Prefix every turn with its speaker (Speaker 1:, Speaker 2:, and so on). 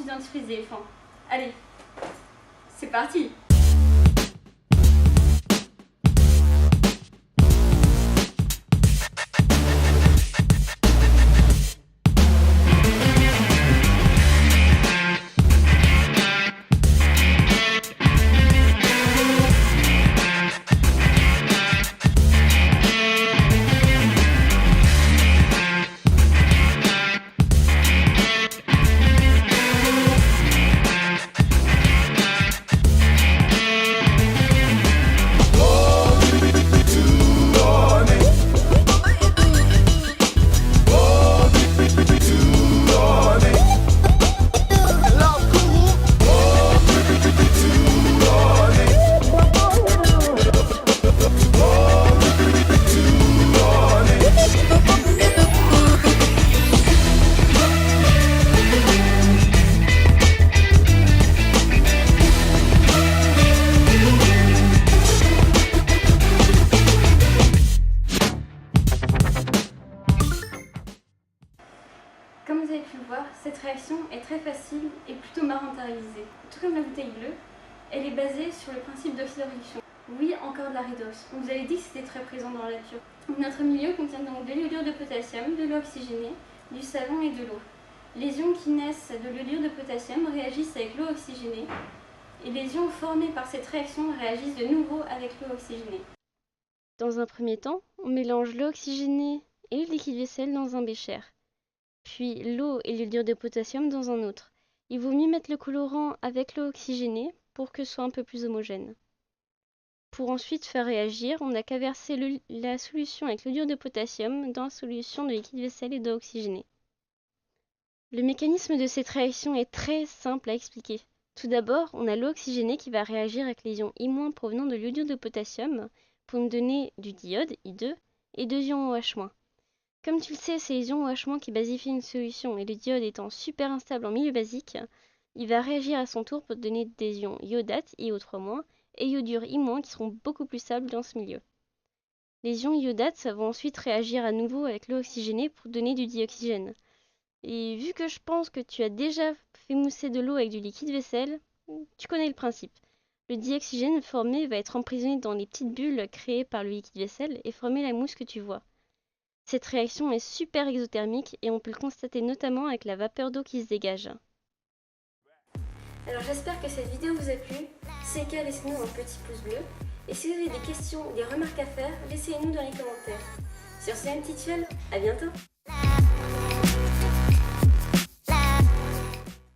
Speaker 1: d'identifier les éléphants. Allez, c'est parti! Comme vous avez pu le voir, cette réaction est très facile et plutôt marrante à réaliser. Tout comme la bouteille bleue, elle est basée sur le principe d'oxydoréduction. Oui, encore de la redox. On vous avait dit que c'était très présent dans la nature. Notre milieu contient donc de l'iodure de potassium, de l'eau oxygénée, du savon et de l'eau. Les ions qui naissent de l'iodure de potassium réagissent avec l'eau oxygénée et les ions formés par cette réaction réagissent de nouveau avec l'eau oxygénée. Dans un premier temps, on mélange l'eau oxygénée et le liquide vaisselle dans un bécher, puis l'eau et l'iodure de potassium dans un autre. Il vaut mieux mettre le colorant avec l'eau oxygénée pour que ce soit un peu plus homogène. Pour ensuite faire réagir, on n'a qu'à verser la solution avec l'iodure de potassium dans la solution de liquide vaisselle et d'eau oxygénée. Le mécanisme de cette réaction est très simple à expliquer. Tout d'abord, on a l'eau oxygénée qui va réagir avec les ions I- provenant de l'iodure de potassium pour nous donner du diode, I2, et deux ions OH-. Comme tu le sais, c'est les ions OH- qui basifient une solution, et le diode étant super instable en milieu basique, il va réagir à son tour pour donner des ions iodate, IO3-, et iodure I- qui seront beaucoup plus stables dans ce milieu. Les ions iodates vont ensuite réagir à nouveau avec l'eau oxygénée pour donner du dioxygène. Et vu que je pense que tu as déjà fait mousser de l'eau avec du liquide vaisselle, tu connais le principe. Le dioxygène formé va être emprisonné dans les petites bulles créées par le liquide vaisselle et former la mousse que tu vois. Cette réaction est super exothermique et on peut le constater notamment avec la vapeur d'eau qui se dégage. Alors j'espère que cette vidéo vous a plu. Si c'est le cas, laissez-nous un petit pouce bleu. Et si vous avez des questions ou des remarques à faire, laissez-les nous dans les commentaires. Sur ce, petite à bientôt!